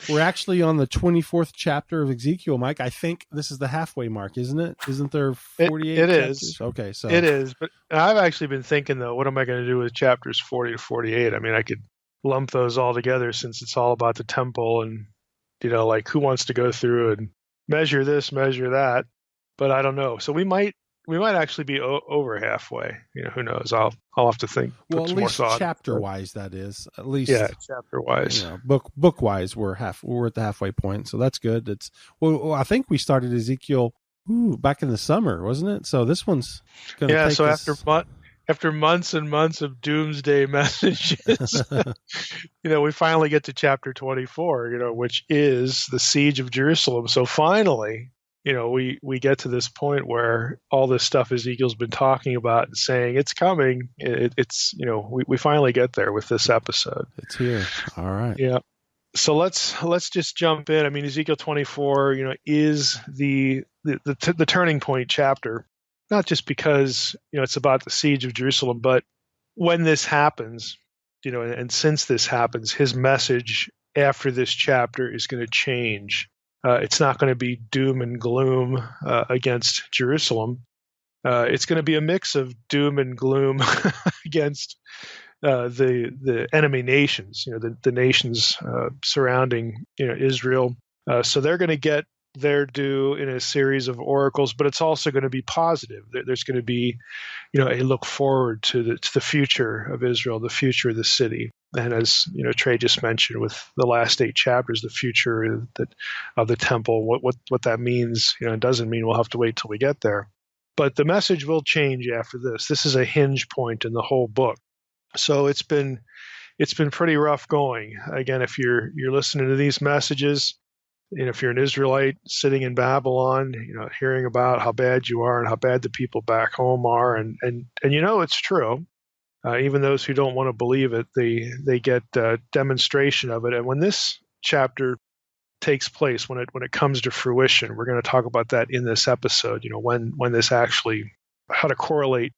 We're actually on the 24th chapter of Ezekiel, Mike. I think this is the halfway mark, isn't it? Isn't there 48 it chapters? Is. Okay, so it is. But I've actually been thinking, though, what am I going to do with chapters 40 to 48? I mean, I could lump those all together since it's all about the temple and, like who wants to go through and measure this, measure that. But I don't know. So we might actually be over halfway. Who knows? I'll have to think. Well, put at some more least thought. chapter-wise, that is. At least, yeah, chapter-wise. Book-wise, we're at the halfway point, so that's good. It's I think we started Ezekiel back in the summer, wasn't it? So this one's going to take so us... after months and months of doomsday messages, we finally get to chapter 24, which is the siege of Jerusalem. So finally, we get to this point where all this stuff Ezekiel's been talking about and saying it's coming. We finally get there with this episode. It's here. All right. Yeah. So let's just jump in. I mean, Ezekiel 24, is the turning point chapter, not just because, it's about the siege of Jerusalem, but when this happens, and since this happens, his message after this chapter is going to change. It's not going to be doom and gloom against Jerusalem. It's going to be a mix of doom and gloom against the enemy nations, the nations surrounding Israel. So they're going to get their due in a series of oracles, but it's also going to be positive. There's going to be, a look forward to the future of Israel, the future of the city. And as Trey just mentioned, with the last 8 chapters, the future of the temple, what that means, it doesn't mean we'll have to wait till we get there. But the message will change after this. This is a hinge point in the whole book. So it's been pretty rough going. Again, if you're listening to these messages, if you're an Israelite sitting in Babylon, hearing about how bad you are and how bad the people back home are, and it's true. Even those who don't want to believe it, they get demonstration of it. And when this chapter takes place, when it comes to fruition, we're going to talk about that in this episode. When this actually, how to correlate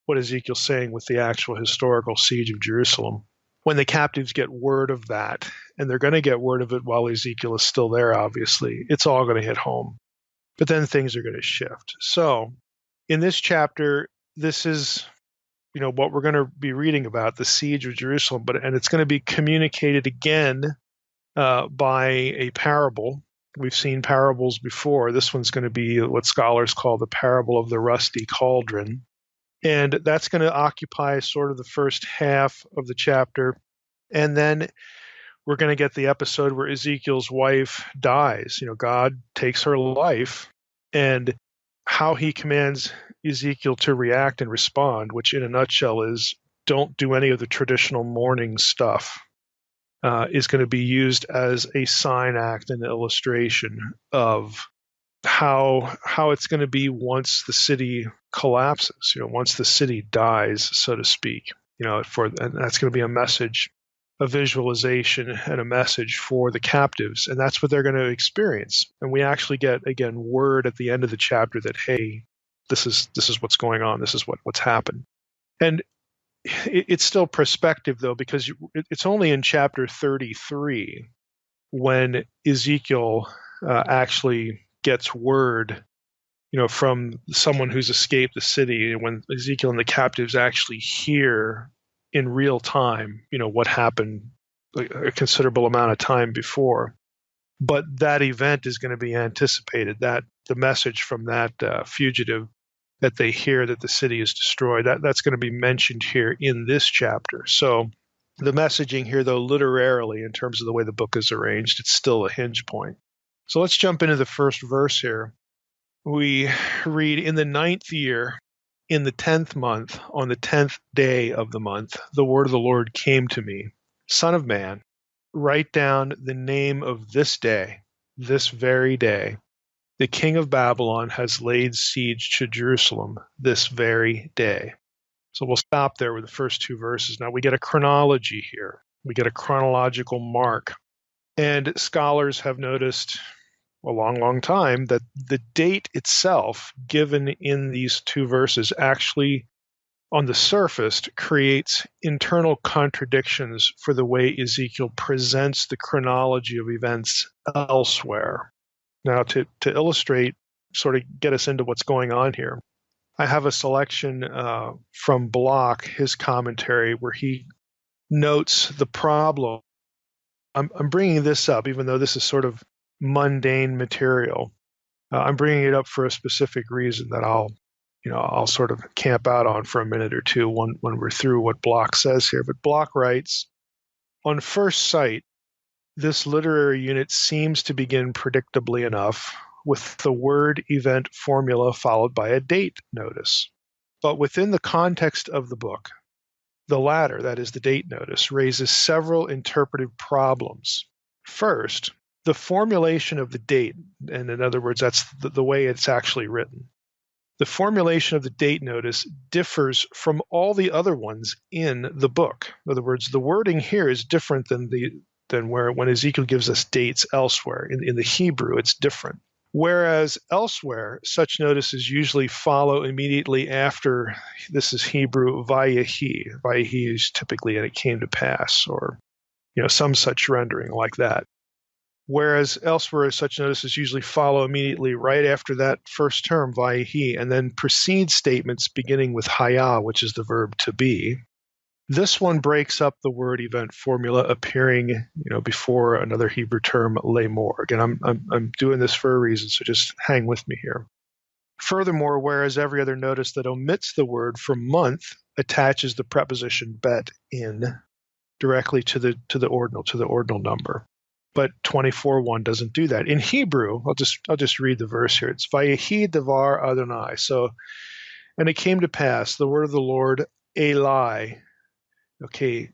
what Ezekiel's saying with the actual historical siege of Jerusalem. When the captives get word of that, and they're going to get word of it while Ezekiel is still there, obviously, it's all going to hit home. But then things are going to shift. So in this chapter, this is what we're going to be reading about, the siege of Jerusalem, and it's going to be communicated again by a parable. We've seen parables before. This one's going to be what scholars call the parable of the rusty cauldron. And that's going to occupy sort of the first half of the chapter. And then we're going to get the episode where Ezekiel's wife dies. God takes her life, and how he commands Ezekiel to react and respond, which in a nutshell is don't do any of the traditional mourning stuff, is going to be used as a sign act and illustration of how it's going to be once the city collapses, once the city dies, so to speak, and that's going to be a message, a visualization, and a message for the captives, and that's what they're going to experience. And we actually get, again, word at the end of the chapter that, hey, this is what's going on, this is what's happened. And it's still perspective, though, because it's only in chapter 33 when Ezekiel actually gets word, from someone who's escaped the city, when Ezekiel and the captives actually hear in real time, what happened a considerable amount of time before. But that event is going to be anticipated, that the message from that fugitive that they hear that the city is destroyed, that's going to be mentioned here in this chapter. So the messaging here, though, literarily, in terms of the way the book is arranged, it's still a hinge point. So let's jump into the first verse here. We read, in the 9th year, in the 10th month, on the 10th day of the month, the word of the Lord came to me. Son of man, write down the name of this day, this very day. The king of Babylon has laid siege to Jerusalem this very day. So we'll stop there with the first 2 verses. Now we get a chronology here. We get a chronological mark. And scholars have noticed a long time that the date itself given in these 2 verses actually on the surface creates internal contradictions for the way Ezekiel presents the chronology of events elsewhere. Now, to illustrate, sort of get us into what's going on here, I have a selection from Block, his commentary, where he notes the problem. I'm bringing this up, even though this is sort of mundane material. I'm bringing it up for a specific reason that I'll sort of camp out on for a minute or two when we're through what Block says here. But Block writes, on first sight, this literary unit seems to begin predictably enough with the word event formula followed by a date notice. But within the context of the book, the latter, that is the date notice, raises several interpretive problems. First, the formulation of the date, and in other words, that's the way it's actually written. The formulation of the date notice differs from all the other ones in the book. In other words, the wording here is different than when Ezekiel gives us dates elsewhere. In the Hebrew, it's different. Whereas elsewhere, such notices usually follow immediately after, this is Hebrew, vayehi. Vayehi is typically, and it came to pass, or some such rendering like that. Whereas elsewhere, such notices usually follow immediately right after that first term, vayehi, and then precede statements beginning with haya, which is the verb to be. This one breaks up the word event formula appearing, before another Hebrew term, lemor. Again, I'm doing this for a reason, so just hang with me here. Furthermore, whereas every other notice that omits the word for month attaches the preposition bet in directly to the ordinal number, but 24:1 doesn't do that. In Hebrew, I'll just read the verse here. It's Vayehi devar Adonai. So, and it came to pass, the word of the Lord, Eli. Okay,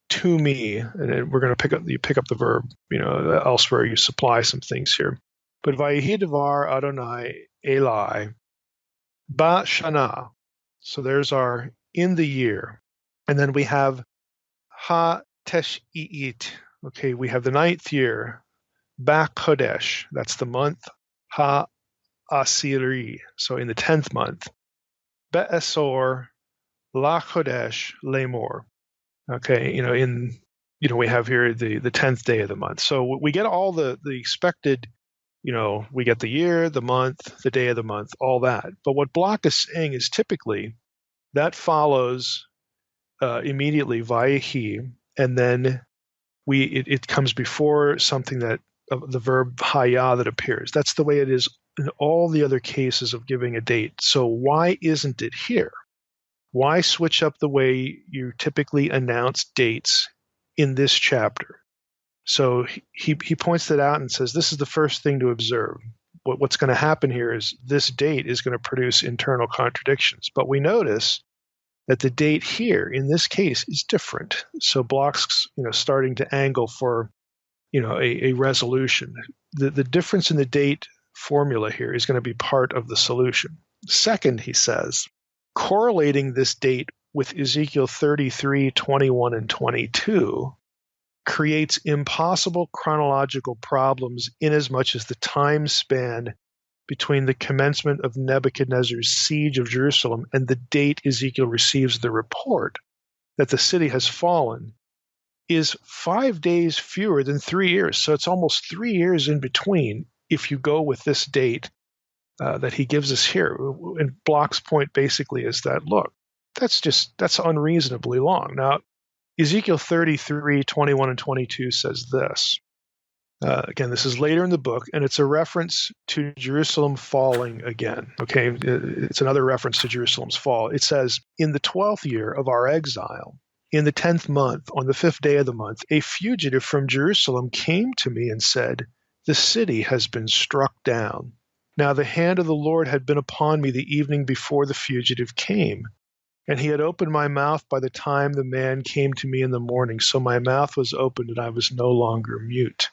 to me, and we're going to pick up the verb, elsewhere you supply some things here. But Vayehi devar Adonai Eli ba shana. So there's our in the year. And then we have ha tesh'it. Okay, we have the 9th year. Ba kodesh, that's the month. Ha asiri, so in the 10th month. Be'esor la kodesh lemor. Okay, we have here the 10th day of the month. So we get all the expected, we get the year, the month, the day of the month, all that. But what Block is saying is typically that follows immediately vayehi, and then it comes before something that the verb haya that appears. That's the way it is in all the other cases of giving a date. So why isn't it here? Why switch up the way you typically announce dates in this chapter? So he points that out and says, this is the first thing to observe. What's going to happen here is this date is going to produce internal contradictions. But we notice that the date here, in this case, is different. So Block's starting to angle for a resolution. The difference in the date formula here is going to be part of the solution. Second, he says, correlating this date with Ezekiel 33, 21, and 22 creates impossible chronological problems inasmuch as the time span between the commencement of Nebuchadnezzar's siege of Jerusalem and the date Ezekiel receives the report that the city has fallen is 5 days fewer than 3 years. So it's almost 3 years in between if you go with this date that he gives us here. And Block's point basically is that, look, that's unreasonably long. Now, Ezekiel 33, 21, and 22 says this. Again, this is later in the book, and it's a reference to Jerusalem falling again. Okay, it's another reference to Jerusalem's fall. It says, in the 12th year of our exile, in the 10th month, on the 5th day of the month, a fugitive from Jerusalem came to me and said, the city has been struck down. Now the hand of the Lord had been upon me the evening before the fugitive came, and he had opened my mouth by the time the man came to me in the morning. So my mouth was opened and I was no longer mute.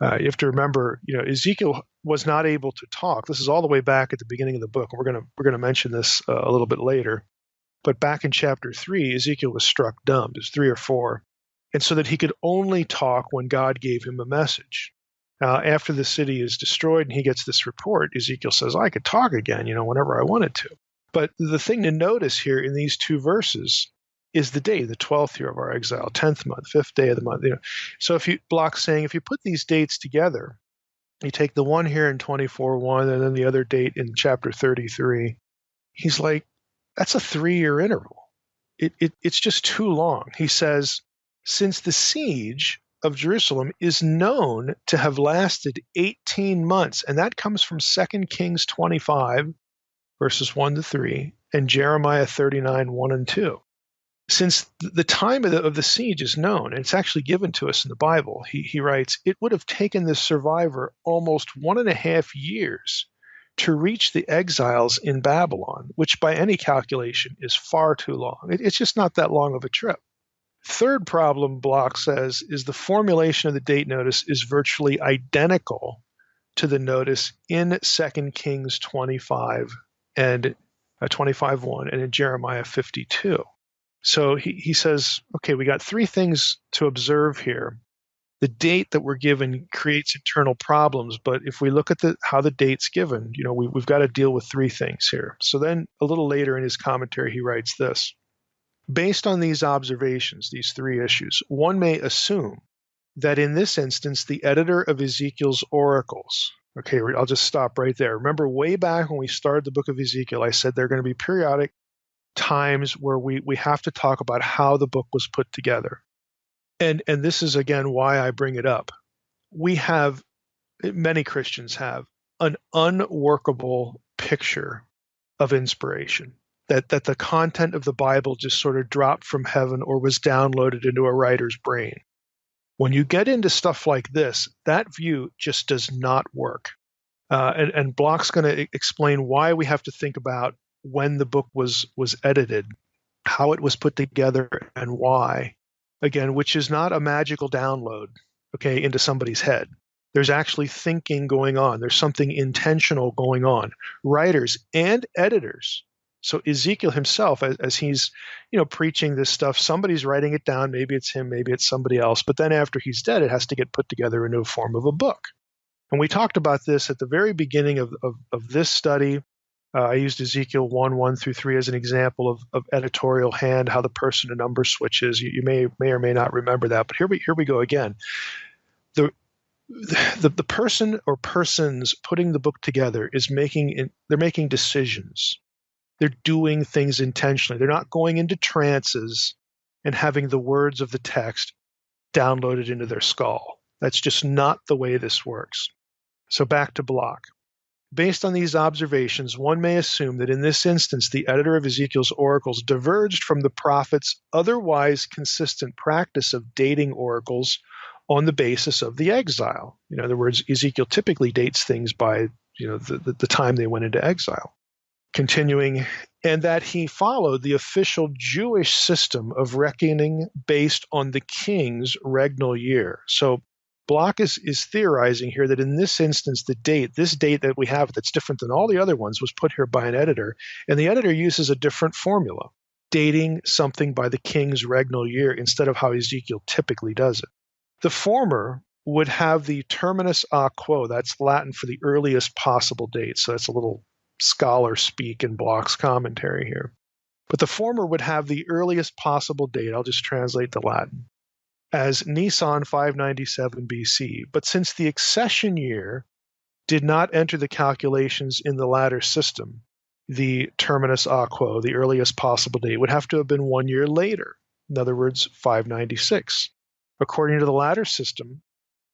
You have to remember, Ezekiel was not able to talk. This is all the way back at the beginning of the book. We're going to mention this a little bit later. But back in chapter 3, Ezekiel was struck dumb. There's 3 or 4. And so that he could only talk when God gave him a message. Now, after the city is destroyed and he gets this report, Ezekiel says, I could talk again, whenever I wanted to. But the thing to notice here in these two verses is the day, the 12th year of our exile, 10th month, 5th day of the month. So Block's saying, if you put these dates together, you take the one here in 24:1 and then the other date in chapter 33, he's like, that's a 3-year interval. It's just too long. He says, since the siege of Jerusalem is known to have lasted 18 months, and that comes from 2 Kings 25, verses 1 to 3, and Jeremiah 39, 1 and 2. Since the time of the siege is known, and it's actually given to us in the Bible, he writes, it would have taken the survivor almost 1.5 years to reach the exiles in Babylon, which by any calculation is far too long. It's just not that long of a trip. Third problem, Block says, is the formulation of the date notice is virtually identical to the notice in 2 Kings 25 and 25:1 and in Jeremiah 52. So he says, okay, we got 3 things to observe here. The date that we're given creates internal problems, but if we look at how the date's given, we've got to deal with 3 things here. So then a little later in his commentary, he writes this. Based on these observations, these 3 issues, one may assume that in this instance, the editor of Ezekiel's oracles, okay, I'll just stop right there. Remember way back when we started the book of Ezekiel, I said there are going to be periodic times where we have to talk about how the book was put together. And this is, again, why I bring it up. Many Christians have an unworkable picture of inspiration, that the content of the Bible just sort of dropped from heaven or was downloaded into a writer's brain. When you get into stuff like this, that view just does not work. And Block's going to explain why we have to think about when the book was edited, how it was put together, and why. Again, which is not a magical download, okay, into somebody's head. There's actually thinking going on. There's something intentional going on. Writers and editors. So Ezekiel himself, as he's, preaching this stuff, somebody's writing it down. Maybe it's him, maybe it's somebody else. But then after he's dead, it has to get put together into a form of a book. And we talked about this at the very beginning of this study. I used Ezekiel 1 through 3 as an example of editorial hand, how the person to number switches. You may or may not remember that, but here we go again. The person or persons putting the book together they're making decisions. They're doing things intentionally. They're not going into trances and having the words of the text downloaded into their skull. That's just not the way this works. So back to Block. Based on these observations, one may assume that in this instance, the editor of Ezekiel's oracles diverged from the prophet's otherwise consistent practice of dating oracles on the basis of the exile. In other words, Ezekiel typically dates things by the time they went into exile. Continuing, and that he followed the official Jewish system of reckoning based on the king's regnal year. So Block is theorizing here that in this instance, this date that we have that's different than all the other ones was put here by an editor, and the editor uses a different formula, dating something by the king's regnal year instead of how Ezekiel typically does it. The former would have the terminus a quo, that's Latin for the earliest possible date, so that's a little scholar speak in Block's commentary here. But the former would have the earliest possible date, I'll just translate the Latin, as Nisan 597 BC. But since the accession year did not enter the calculations in the latter system, the terminus a quo, the earliest possible date, would have to have been 1 year later. In other words, 596. According to the latter system,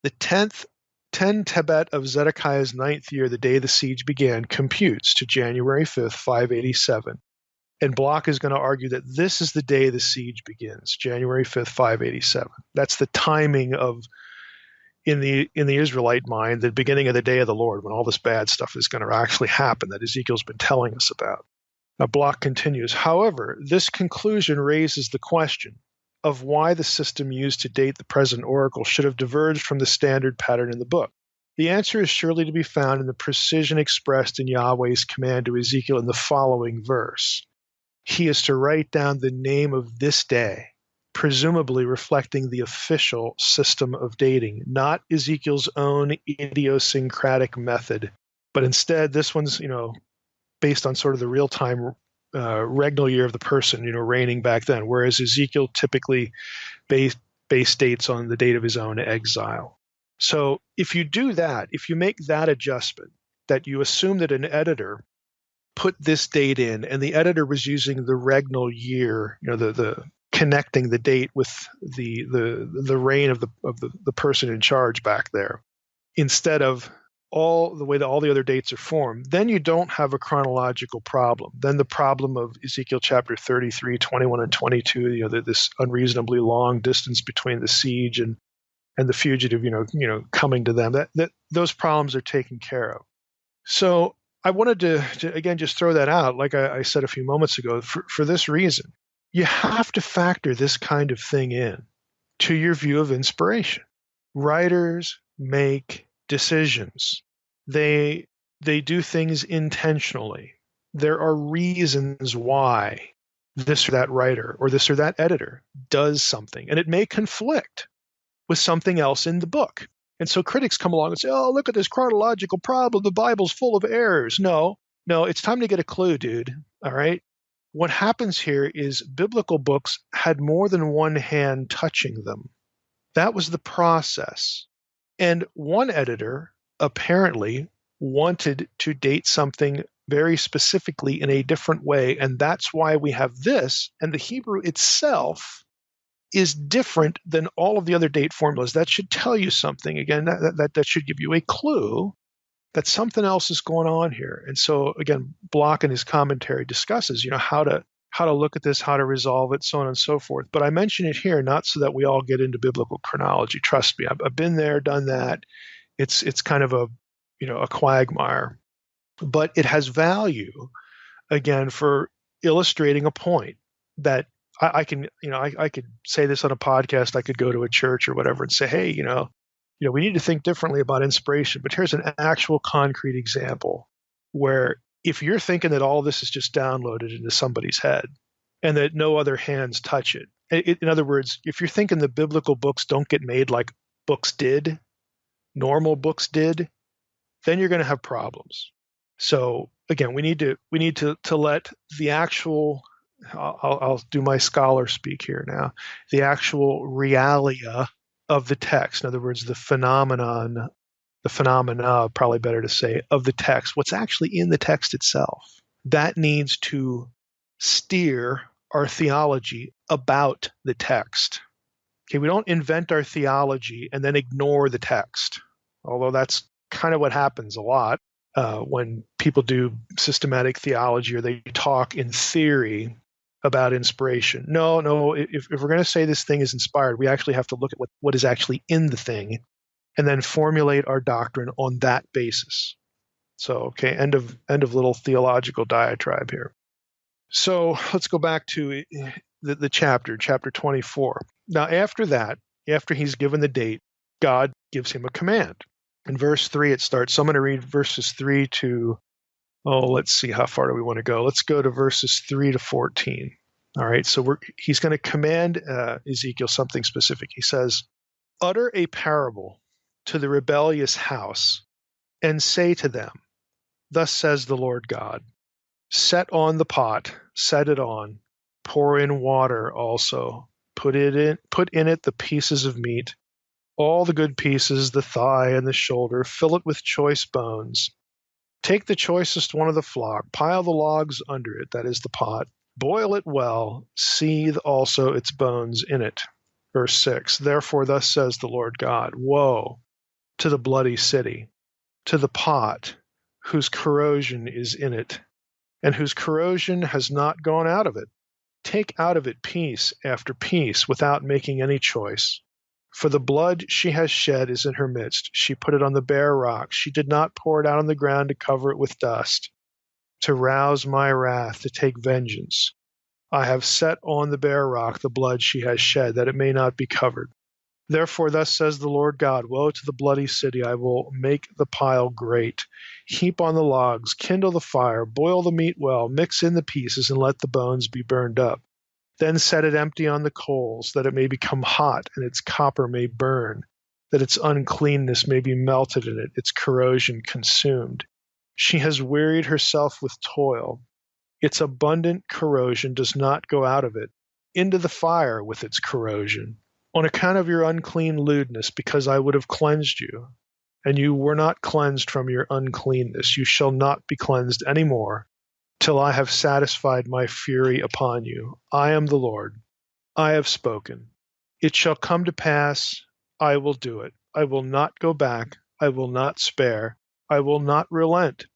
the 10 Tebet of Zedekiah's 9th year, the day the siege began, computes to January 5th, 587. And Block is going to argue that this is the day the siege begins, January 5th, 587. That's the timing of, in the Israelite mind, the beginning of the day of the Lord, when all this bad stuff is going to actually happen that Ezekiel's been telling us about. Now, Block continues, however, this conclusion raises the question of why the system used to date the present oracle should have diverged from the standard pattern in the book. The answer is surely to be found in the precision expressed in Yahweh's command to Ezekiel in the following verse. He is to write down the name of this day, presumably reflecting the official system of dating, not Ezekiel's own idiosyncratic method, but instead this one's, based on sort of the real-time regnal year of the person, reigning back then, whereas Ezekiel typically base dates on the date of his own exile. So if you do that, if you make that adjustment, that you assume that an editor put this date in, and the editor was using the regnal year, the connecting the date with the reign of the person in charge back there, instead of all the way that all the other dates are formed, then you don't have a chronological problem. Then the problem of Ezekiel chapter 33, 21, and 22, this unreasonably long distance between the siege and the fugitive, coming to them, that those problems are taken care of. So I wanted to again just throw that out, like I said a few moments ago, for this reason. You have to factor this kind of thing in to your view of inspiration. Writers make decisions. They do things intentionally. There are reasons why this or that writer or this or that editor does something, and it may conflict with something else in the book. And so critics come along and say, oh, look at this chronological problem. The Bible's full of errors. No, it's time to get a clue, dude. All right? What happens here is biblical books had more than one hand touching them. That was the process. And one editor apparently wanted to date something very specifically in a different way, and that's why we have this. And the Hebrew itself is different than all of the other date formulas. That should tell you something. Again, that should give you a clue that something else is going on here. And so, again, Block in his commentary discusses, how to look at this, how to resolve it, so on and so forth. But I mention it here not so that we all get into biblical chronology. Trust me, I've been there, done that. It's kind of a quagmire, but it has value, again, for illustrating a point that I can I could say this on a podcast. I could go to a church or whatever and say, hey, we need to think differently about inspiration. But here's an actual concrete example where if you're thinking that all this is just downloaded into somebody's head and that no other hands touch it, in other words, if you're thinking the biblical books don't get made like books did, normal books did, then you're going to have problems. So again, we need to let the actual, I'll do my scholar speak here now, the actual realia of the text. In other words, the phenomena, probably better to say, of the text, what's actually in the text itself. That needs to steer our theology about the text. Okay, we don't invent our theology and then ignore the text, although that's kind of what happens a lot when people do systematic theology or they talk in theory about inspiration. No, if we're going to say this thing is inspired, we actually have to look at what is actually in the thing and then formulate our doctrine on that basis. So, okay, end of little theological diatribe here. So let's go back to the chapter 24. Now, after that, after he's given the date, God gives him a command. In verse 3, it starts. So I'm going to read verses 3 to, let's see, how far do we want to go? Let's go to verses 3 to 14. All right, so he's going to command Ezekiel something specific. He says, utter a parable to the rebellious house and say to them, thus says the Lord God, set on the pot, set it on, pour in water also, put in it the pieces of meat, all the good pieces, the thigh and the shoulder, fill it with choice bones. Take the choicest one of the flock, pile the logs under it, that is the pot, boil it well, seethe also its bones in it. Verse 6, therefore thus says the Lord God, woe to the bloody city, to the pot whose corrosion is in it, and whose corrosion has not gone out of it. Take out of it piece after piece without making any choice. For the blood she has shed is in her midst. She put it on the bare rock. She did not pour it out on the ground to cover it with dust, to rouse my wrath, to take vengeance. I have set on the bare rock the blood she has shed, that it may not be covered. Therefore, thus says the Lord God, woe to the bloody city. I will make the pile great. Heap on the logs, kindle the fire, boil the meat well, mix in the pieces, and let the bones be burned up. Then set it empty on the coals, that it may become hot, and its copper may burn, that its uncleanness may be melted in it, its corrosion consumed. She has wearied herself with toil. Its abundant corrosion does not go out of it into the fire with its corrosion, on account of your unclean lewdness, because I would have cleansed you, and you were not cleansed from your uncleanness. You shall not be cleansed any more, till I have satisfied my fury upon you. I am the Lord. I have spoken. It shall come to pass, I will do it. I will not go back. I will not spare. I will not relent.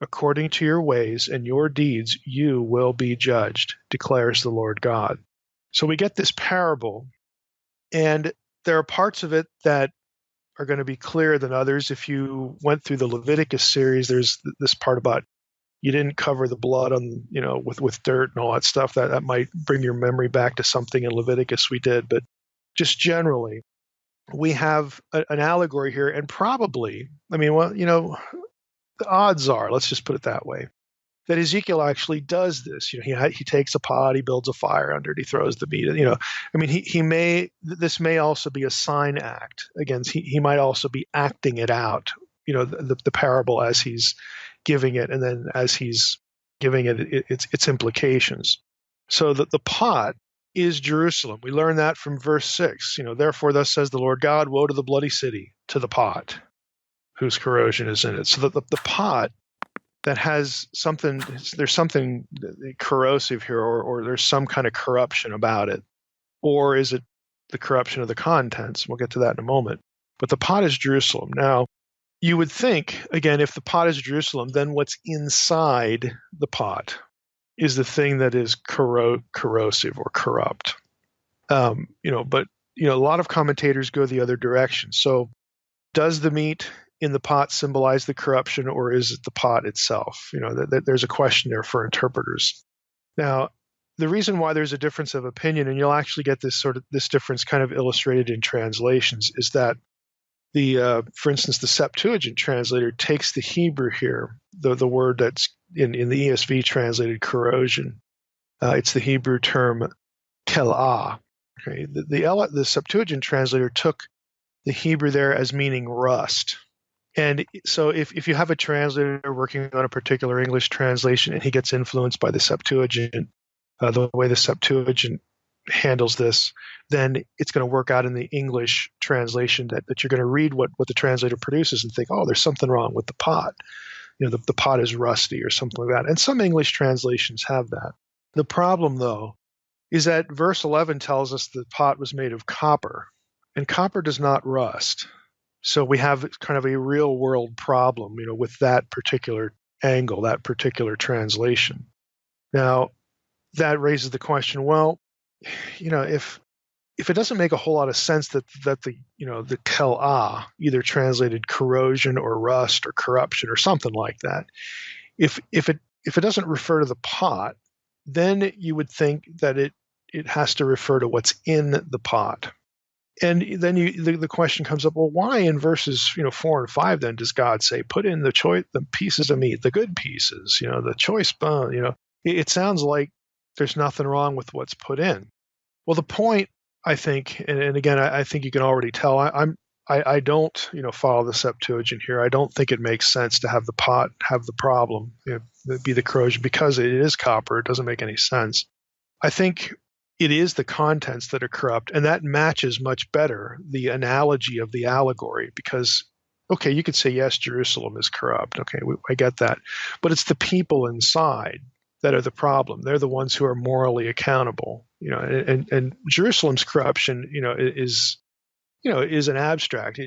According to your ways and your deeds, you will be judged, declares the Lord God. So we get this parable, and there are parts of it that are going to be clearer than others. If you went through the Leviticus series, there's this part about you didn't cover the blood on, with dirt and all that stuff. That might bring your memory back to something in Leviticus we did. But just generally, we have an allegory here, and probably, the odds are, let's just put it that way, that Ezekiel actually does this. He takes a pot, he builds a fire under it, he throws the meat. This may also be a sign act. Again, he might also be acting it out. The parable as he's giving it, and then as he's giving it its implications. So that the pot is Jerusalem. We learn that from verse 6. Therefore, thus says the Lord God, woe to the bloody city, to the pot, whose corrosion is in it. So that the pot that has something, there's something corrosive here, or there's some kind of corruption about it. Or is it the corruption of the contents? We'll get to that in a moment. But the pot is Jerusalem. Now, you would think, again, if the pot is Jerusalem, then what's inside the pot is the thing that is corrosive or corrupt. But a lot of commentators go the other direction. So does the meat in the pot symbolize the corruption, or is it the pot itself? There's a question there for interpreters. Now, the reason why there's a difference of opinion, and you'll actually get this difference kind of illustrated in translations, is that for instance, the Septuagint translator takes the Hebrew here, the word that's in the ESV translated corrosion. It's the Hebrew term telah. Okay? The Septuagint translator took the Hebrew there as meaning rust. And so if you have a translator working on a particular English translation and he gets influenced by the Septuagint, the way the Septuagint handles this, then it's going to work out in the English translation that you're going to read what the translator produces and think, oh, there's something wrong with the pot. The pot is rusty or something like that. And some English translations have that. The problem, though, is that verse 11 tells us the pot was made of copper, and copper does not rust. So we have kind of a real world problem, with that particular angle, that particular translation. Now, that raises the question, well, if it doesn't make a whole lot of sense that the telah, either translated corrosion or rust or corruption or something like that, if it doesn't refer to the pot, then you would think that it has to refer to what's in the pot. And then the question comes up, well, why in verses 4 and 5 then does God say, put in the pieces of meat, the good pieces, the choice bone? It sounds like there's nothing wrong with what's put in. Well, the point, I think, and again, I think you can already tell, I don't follow the Septuagint here. I don't think it makes sense to have the pot have the problem, be the corrosion, because it is copper. It doesn't make any sense. I think it is the contents that are corrupt, and that matches much better the analogy of the allegory, because, okay, you could say, yes, Jerusalem is corrupt. Okay, I get that. But it's the people inside that are the problem. They're the ones who are morally accountable. And Jerusalem's corruption, is an abstract.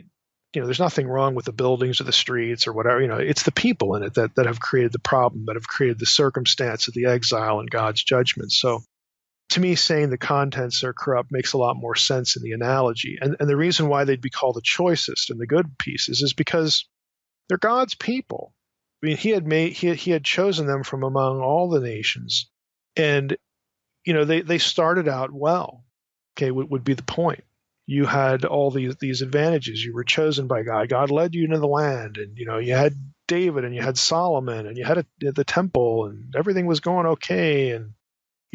There's nothing wrong with the buildings or the streets or whatever. It's the people in it that have created the problem, that have created the circumstance of the exile and God's judgment. So, to me, saying the contents are corrupt makes a lot more sense in the analogy. And the reason why they'd be called the choicest and the good pieces is because they're God's people. I mean, he had chosen them from among all the nations, and they started out well. Okay, would be the point. You had all these advantages. You were chosen by God. God led you into the land, and you had David, and you had Solomon, and you had the temple, and everything was going okay. And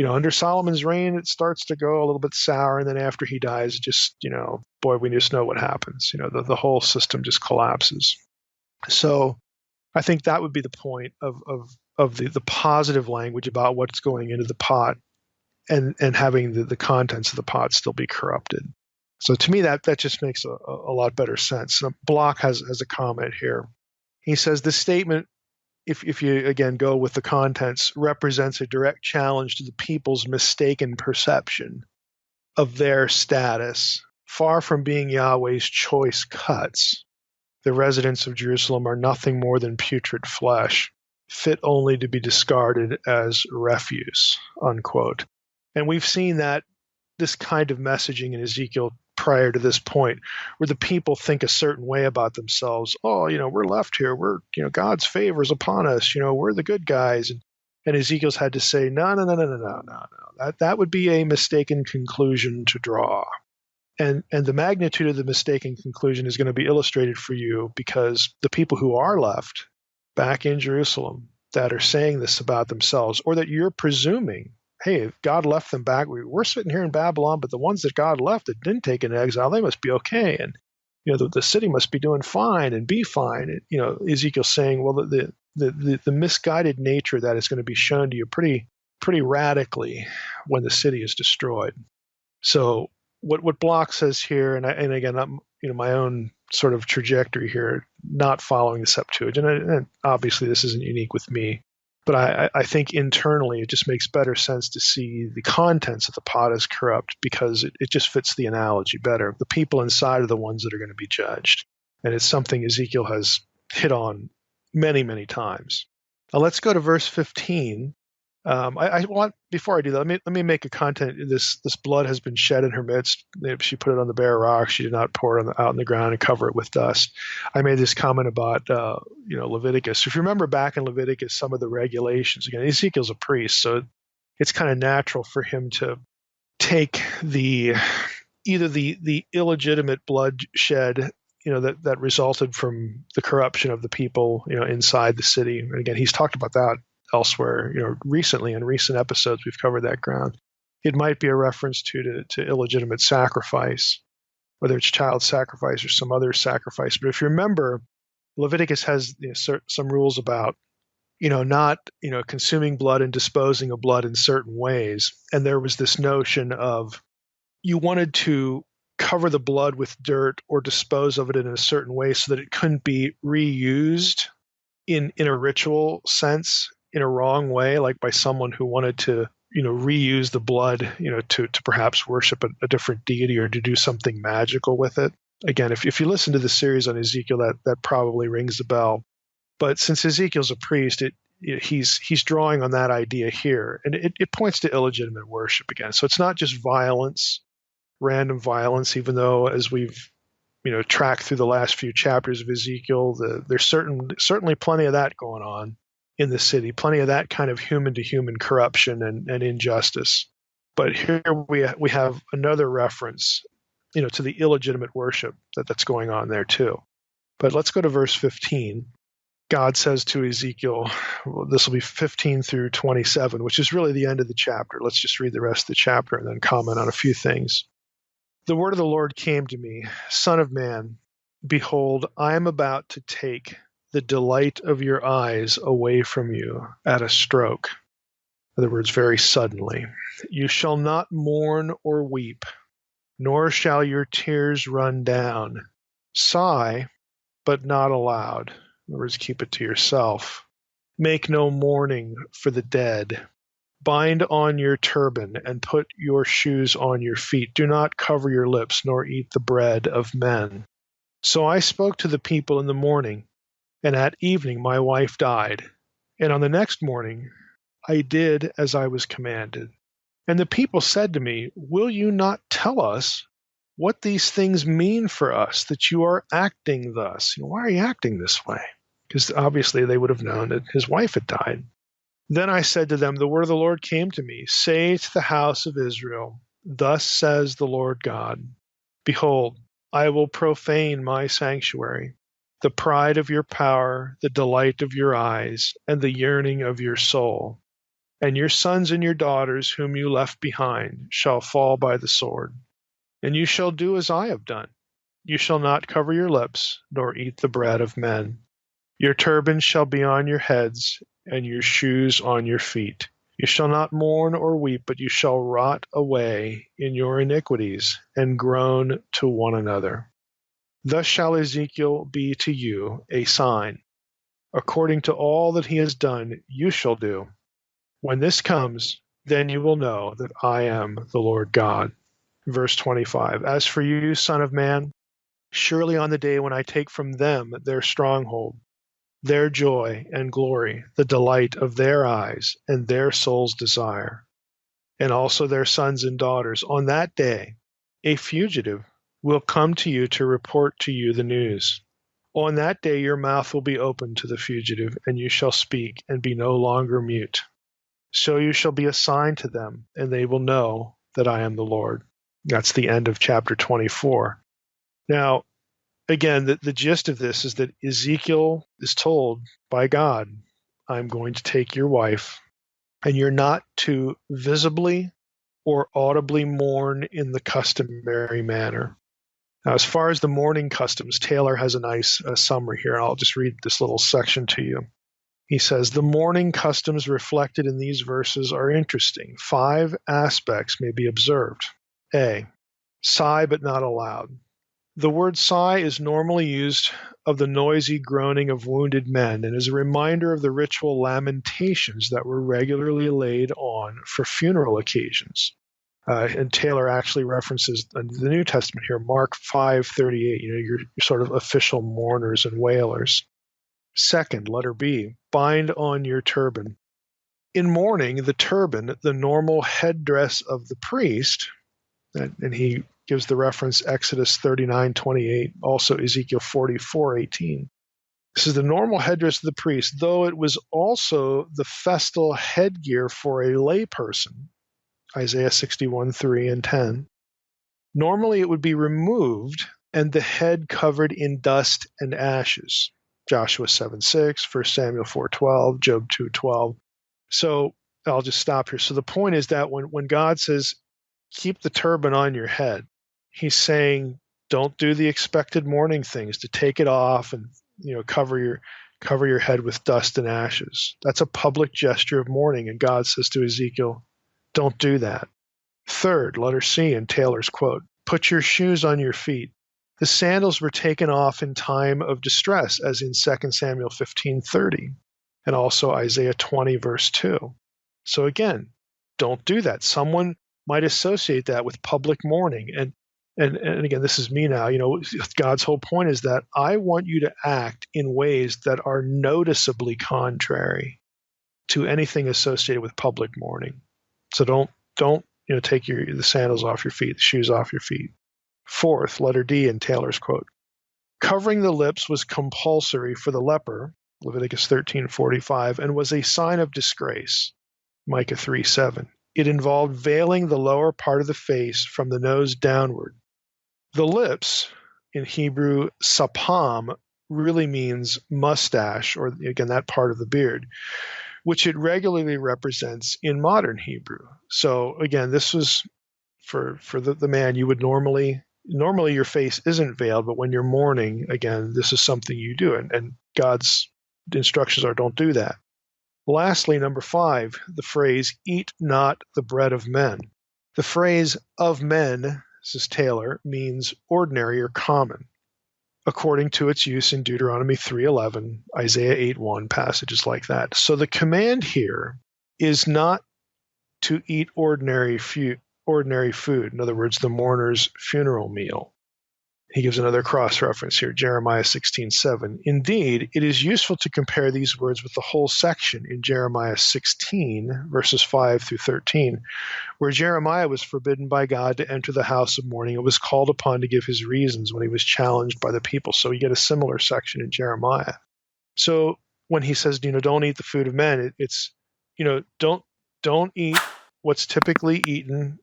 under Solomon's reign, it starts to go a little bit sour, and then after he dies, just boy, we just know what happens. The whole system just collapses. So I think that would be the point of of the positive language about what's going into the pot, and having the contents of the pot still be corrupted. So to me, that just makes a lot better sense. And Block has a comment here. He says, this statement, if you again go with the contents, represents a direct challenge to the people's mistaken perception of their status. Far from being Yahweh's choice cuts, the residents of Jerusalem are nothing more than putrid flesh, fit only to be discarded as refuse, unquote. And we've seen this kind of messaging in Ezekiel prior to this point, where the people think a certain way about themselves. Oh, we're left here. We're, God's favor is upon us. We're the good guys. And Ezekiel's had to say, no. That would be a mistaken conclusion to draw. And the magnitude of the mistaken conclusion is going to be illustrated for you because the people who are left back in Jerusalem that are saying this about themselves, or that you're presuming, hey, God left them back. We're sitting here in Babylon, but the ones that God left that didn't take an exile, they must be okay. And, the city must be doing fine and be fine. And, Ezekiel's saying, well, the misguided nature that is going to be shown to you pretty radically when the city is destroyed. So what Block says here, and again, I'm, my own sort of trajectory here, not following the Septuagint, and obviously this isn't unique with me, but I think internally it just makes better sense to see the contents of the pot as corrupt because it just fits the analogy better. The people inside are the ones that are going to be judged. And it's something Ezekiel has hit on many, many times. Now let's go to verse 15. I want, before I do that, let me make a content. This blood has been shed in her midst. She put it on the bare rock. She did not pour it out in the ground and cover it with dust. I made this comment about Leviticus. If you remember back in Leviticus, some of the regulations. Again, Ezekiel's a priest, so it's kind of natural for him to take either the illegitimate blood shed, that resulted from the corruption of the people, inside the city. And again, he's talked about that elsewhere, recently in recent episodes, we've covered that ground. It might be a reference to illegitimate sacrifice, whether it's child sacrifice or some other sacrifice. But if you remember, Leviticus has some rules about, not, consuming blood and disposing of blood in certain ways. And there was this notion of you wanted to cover the blood with dirt or dispose of it in a certain way so that it couldn't be reused in a ritual sense, in a wrong way, like by someone who wanted to, reuse the blood, to perhaps worship a different deity or to do something magical with it. Again, if you listen to the series on Ezekiel, that probably rings a bell. But since Ezekiel's a priest, he's drawing on that idea here, and it points to illegitimate worship again. So it's not just violence, random violence, even though as we've tracked through the last few chapters of Ezekiel, there's certainly plenty of that going on in the city, plenty of that kind of human-to-human corruption and injustice. But here we have another reference, to the illegitimate worship that's going on there too. But let's go to verse 15. God says to Ezekiel, this will be 15 through 27, which is really the end of the chapter. Let's just read the rest of the chapter and then comment on a few things. The word of the Lord came to me, Son of man, behold, I am about to take the delight of your eyes away from you at a stroke. In other words, very suddenly. You shall not mourn or weep, nor shall your tears run down. Sigh, but not aloud. In other words, keep it to yourself. Make no mourning for the dead. Bind on your turban and put your shoes on your feet. Do not cover your lips, nor eat the bread of men. So I spoke to the people in the morning, and at evening my wife died. And on the next morning I did as I was commanded. And the people said to me, will you not tell us what these things mean for us, that you are acting thus? Why are you acting this way? Because obviously they would have known that his wife had died. Then I said to them, the word of the Lord came to me, say to the house of Israel, thus says the Lord God, behold, I will profane my sanctuary, the pride of your power, the delight of your eyes, and the yearning of your soul. And your sons and your daughters whom you left behind shall fall by the sword. And you shall do as I have done. You shall not cover your lips, nor eat the bread of men. Your turban shall be on your heads, and your shoes on your feet. You shall not mourn or weep, but you shall rot away in your iniquities, and groan to one another. Thus shall Ezekiel be to you a sign. According to all that he has done, you shall do. When this comes, then you will know that I am the Lord God. Verse 25, As for you, son of man, surely on the day when I take from them their stronghold, their joy and glory, the delight of their eyes and their soul's desire, and also their sons and daughters, on that day a fugitive will come to you to report to you the news. On that day your mouth will be opened to the fugitive, and you shall speak and be no longer mute. So you shall be a sign to them, and they will know that I am the Lord. That's the end of chapter 24. Now, again, the gist of this is that Ezekiel is told by God, I'm going to take your wife, and you're not to visibly or audibly mourn in the customary manner. Now, as far as the mourning customs, Taylor has a nice summary here. I'll just read this little section to you. He says, the mourning customs reflected in these verses are interesting. 5 aspects may be observed. A, sigh but not aloud. The word sigh is normally used of the noisy groaning of wounded men and is a reminder of the ritual lamentations that were regularly laid on for funeral occasions. And Taylor actually references the New Testament here, Mark 5:38, your sort of official mourners and wailers. Second, letter B, bind on your turban. In mourning, the turban, the normal headdress of the priest, and he gives the reference Exodus 39:28, also Ezekiel 44:18. This is the normal headdress of the priest, though it was also the festal headgear for a layperson, Isaiah 61:3 and 10. Normally it would be removed and the head covered in dust and ashes, Joshua 7:6, 1 Samuel 4:12, Job 2:12. So I'll just stop here. So the point is that when God says, keep the turban on your head, he's saying, don't do the expected mourning things, to take it off and cover your head with dust and ashes. That's a public gesture of mourning, and God says to Ezekiel, don't do that. Third, letter C in Taylor's quote, put your shoes on your feet. The sandals were taken off in time of distress, as in 2 Samuel 15:30, and also Isaiah 20, verse 2. So again, don't do that. Someone might associate that with public mourning. And again, this is me now. God's whole point is that I want you to act in ways that are noticeably contrary to anything associated with public mourning. So don't take the sandals off your feet, the shoes off your feet. Fourth, letter D in Taylor's quote, covering the lips was compulsory for the leper, Leviticus 13:45, and was a sign of disgrace, Micah 3:7. It involved veiling the lower part of the face from the nose downward. The lips, in Hebrew, sapam, really means mustache, or again, that part of the beard, which it regularly represents in modern Hebrew. So again, this was for the man. You would normally your face isn't veiled, but when you're mourning, again, this is something you do, and God's instructions are don't do that. Lastly, number 5, the phrase, eat not the bread of men. The phrase of men, says Taylor, means ordinary or common, according to its use in Deuteronomy 3:11, Isaiah 8:1, passages like that. So the command here is not to eat ordinary food, in other words, the mourner's funeral meal. He gives another cross-reference here, Jeremiah 16:7. Indeed, it is useful to compare these words with the whole section in Jeremiah 16, verses 5 through 13, where Jeremiah was forbidden by God to enter the house of mourning and was called upon to give his reasons when he was challenged by the people. So you get a similar section in Jeremiah. So when he says, don't eat the food of men, it's, don't eat what's typically eaten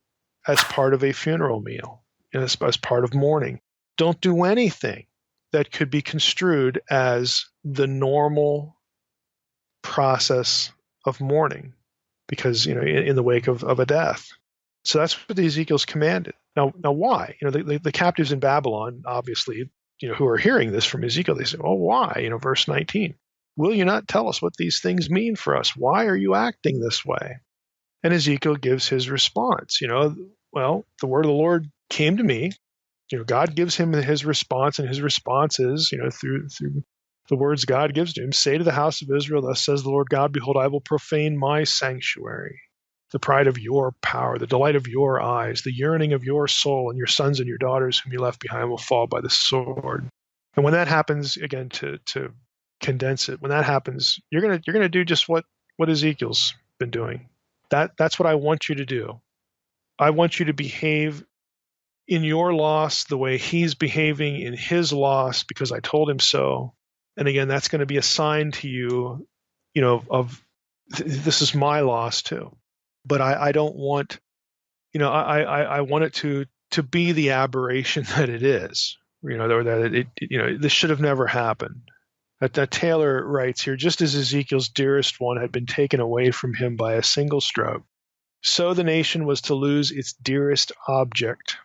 as part of a funeral meal, as part of mourning. Don't do anything that could be construed as the normal process of mourning, because in the wake of a death. So that's what Ezekiel's commanded. Now why? The captives in Babylon, obviously, who are hearing this from Ezekiel, they say, well, why? Verse 19. will you not tell us what these things mean for us? Why are you acting this way? And Ezekiel gives his response. Well, the word of the Lord came to me. God gives him his response, and his response is, through the words God gives to him, say to the house of Israel, thus says the Lord God, behold, I will profane my sanctuary, the pride of your power, the delight of your eyes, the yearning of your soul, and your sons and your daughters whom you left behind will fall by the sword. And when that happens, again, to condense it, when that happens, you're gonna do just what Ezekiel's been doing. That's what I want you to do. I want you to behave in your loss the way he's behaving in his loss, because I told him so. And again, that's going to be a sign to you, of this is my loss too. But I don't want, I want it to be the aberration that it is, or that this should have never happened. That Taylor writes here, just as Ezekiel's dearest one had been taken away from him by a single stroke, so the nation was to lose its dearest object,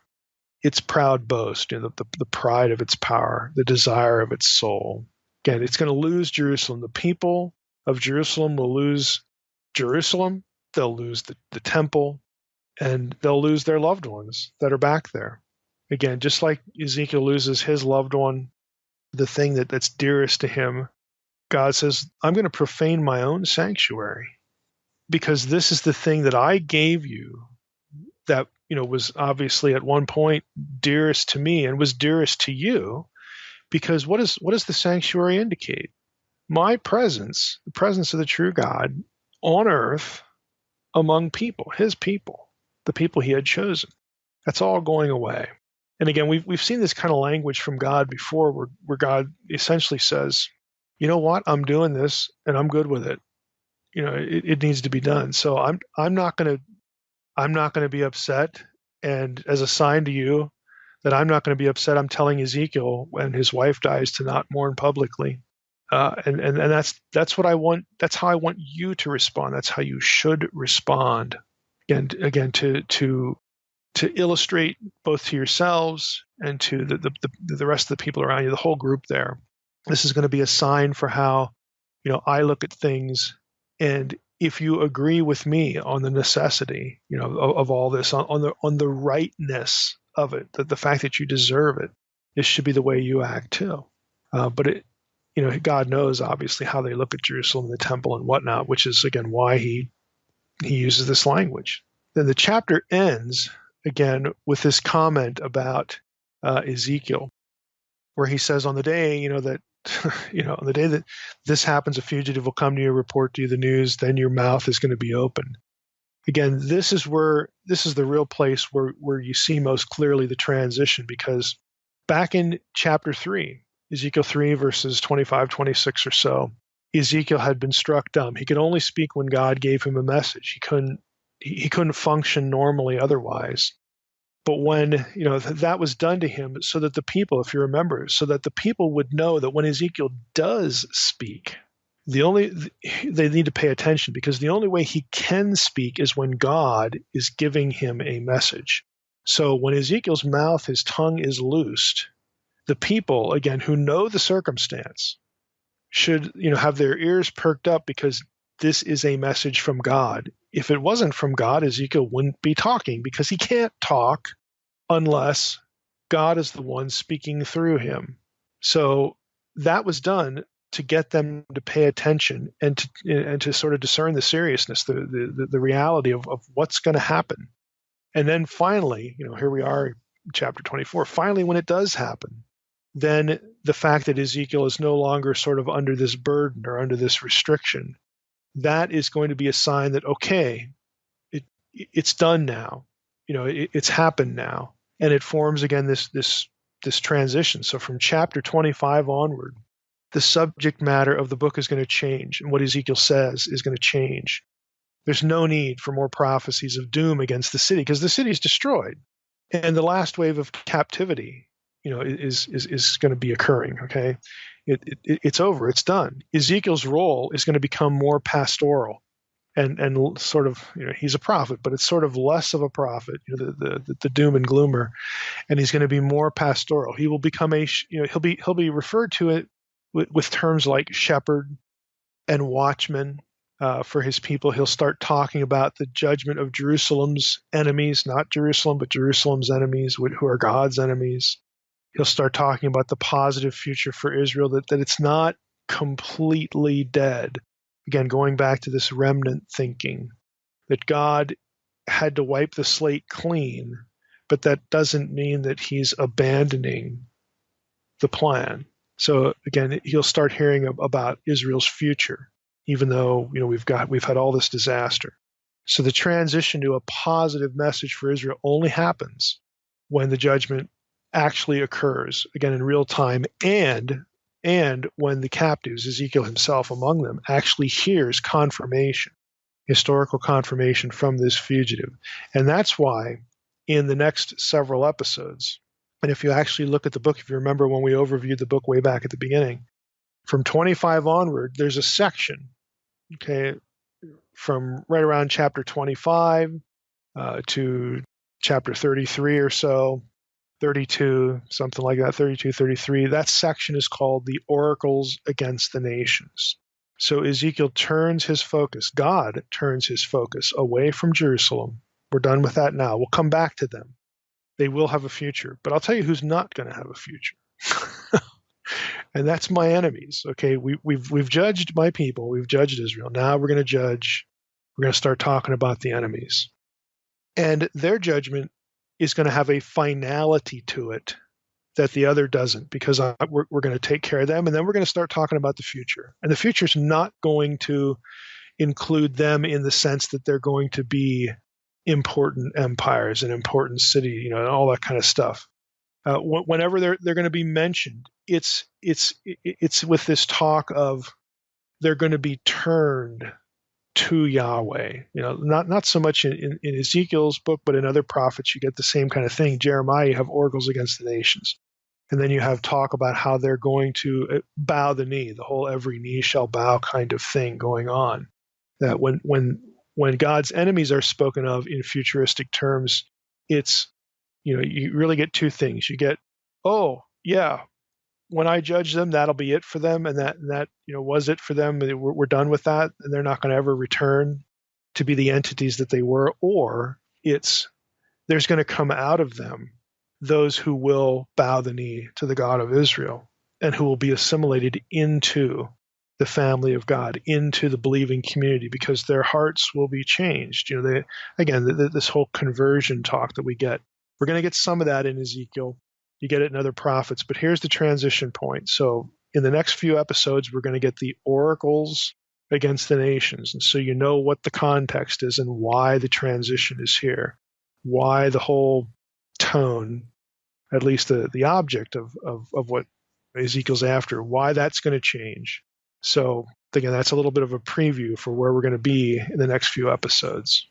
its proud boast, the pride of its power, the desire of its soul. Again, it's going to lose Jerusalem. The people of Jerusalem will lose Jerusalem. They'll lose the temple, and they'll lose their loved ones that are back there. Again, just like Ezekiel loses his loved one, the thing that's dearest to him, God says, I'm going to profane my own sanctuary, because this is the thing that I gave you that was obviously at one point dearest to me and was dearest to you. Because what does the sanctuary indicate? My presence, the presence of the true God on earth among people, his people, the people he had chosen. That's all going away. And again, we've seen this kind of language from God before, where God essentially says, you know what, I'm doing this and I'm good with it. It needs to be done. So I'm not going to be upset. And as a sign to you that I'm not going to be upset, I'm telling Ezekiel when his wife dies to not mourn publicly. And that's what I want. That's how I want you to respond. That's how you should respond. And again, to illustrate both to yourselves and to the rest of the people around you, the whole group there. This is going to be a sign for how, I look at things. And if you agree with me on the necessity, of all this, on the rightness of it, that the fact that you deserve it, this should be the way you act too. But God knows obviously how they look at Jerusalem, the temple, and whatnot, which is again why he uses this language. Then the chapter ends again with this comment about Ezekiel, where he says, on the day, that on the day that this happens, a fugitive will come to you, report to you the news, then your mouth is going to be open. Again, this is the real place where you see most clearly the transition, because back in chapter 3, Ezekiel 3, verses 25, 26 or so, Ezekiel had been struck dumb. He could only speak when God gave him a message. He couldn't function normally otherwise. But when that was done to him, so that the people, if you remember, so that the people would know that when Ezekiel does speak, they need to pay attention, because the only way he can speak is when God is giving him a message. So when Ezekiel's mouth, his tongue is loosed, the people, again, who know the circumstance should, have their ears perked up, because this is a message from God. If it wasn't from God, Ezekiel wouldn't be talking, because he can't talk unless God is the one speaking through him. So that was done to get them to pay attention and to sort of discern the seriousness, the reality of what's going to happen. And then finally, here we are in chapter 24. Finally, when it does happen, then the fact that Ezekiel is no longer sort of under this burden or under this restriction, that is going to be a sign that, okay, it's done now. It's happened now. And it forms, again, this transition. So from chapter 25 onward, the subject matter of the book is going to change, and what Ezekiel says is going to change. There's no need for more prophecies of doom against the city, because the city is destroyed. And the last wave of captivity, is going to be occurring, okay? It's over. It's done. Ezekiel's role is going to become more pastoral, and sort of, he's a prophet, but it's sort of less of a prophet, the doom and gloomer, and he's going to be more pastoral. He will become he'll be referred to it with terms like shepherd, and watchmen for his people. He'll start talking about the judgment of Jerusalem's enemies, not Jerusalem, but Jerusalem's enemies, who are God's enemies. He'll start talking about the positive future for Israel, that it's not completely dead. Again, going back to this remnant thinking, that God had to wipe the slate clean, but that doesn't mean that he's abandoning the plan. So again, he'll start hearing about Israel's future, even though we've had all this disaster. So the transition to a positive message for Israel only happens when the judgment actually occurs, again in real time, and when the captives, Ezekiel himself among them, actually hears confirmation, historical confirmation from this fugitive. And that's why in the next several episodes, and if you actually look at the book, if you remember when we overviewed the book way back at the beginning, from 25 onward, there's a section, okay, from right around chapter 25 to chapter 33 or so, 32, something like that, 32, 33. That section is called the Oracles Against the Nations. So Ezekiel turns his focus, God turns his focus away from Jerusalem. We're done with that now. We'll come back to them. They will have a future. But I'll tell you who's not going to have a future. And that's my enemies. Okay, we've judged my people. We've judged Israel. Now we're going to start talking about the enemies. And their judgment is going to have a finality to it that the other doesn't, because we're going to take care of them, and then we're going to start talking about the future. And the future is not going to include them in the sense that they're going to be important empires and important city, and all that kind of stuff. Whenever they're going to be mentioned, it's with this talk of they're going to be turned to Yahweh. Not so much in Ezekiel's book, but in other prophets, you get the same kind of thing. Jeremiah, you have oracles against the nations. And then you have talk about how they're going to bow the knee, the whole every knee shall bow kind of thing going on. That when God's enemies are spoken of in futuristic terms, it's, you really get two things. You get, oh, yeah, when I judge them, that'll be it for them, and that was it for them. We're done with that, and they're not going to ever return to be the entities that they were. Or there's going to come out of them those who will bow the knee to the God of Israel, and who will be assimilated into the family of God, into the believing community, because their hearts will be changed. This whole conversion talk that we get, we're going to get some of that in Ezekiel. You get it in other prophets, but here's the transition point. So in the next few episodes, we're going to get the oracles against the nations. And so you know what the context is and why the transition is here, why the whole tone, at least the object of what Ezekiel's after, why that's going to change. So again, that's a little bit of a preview for where we're going to be in the next few episodes.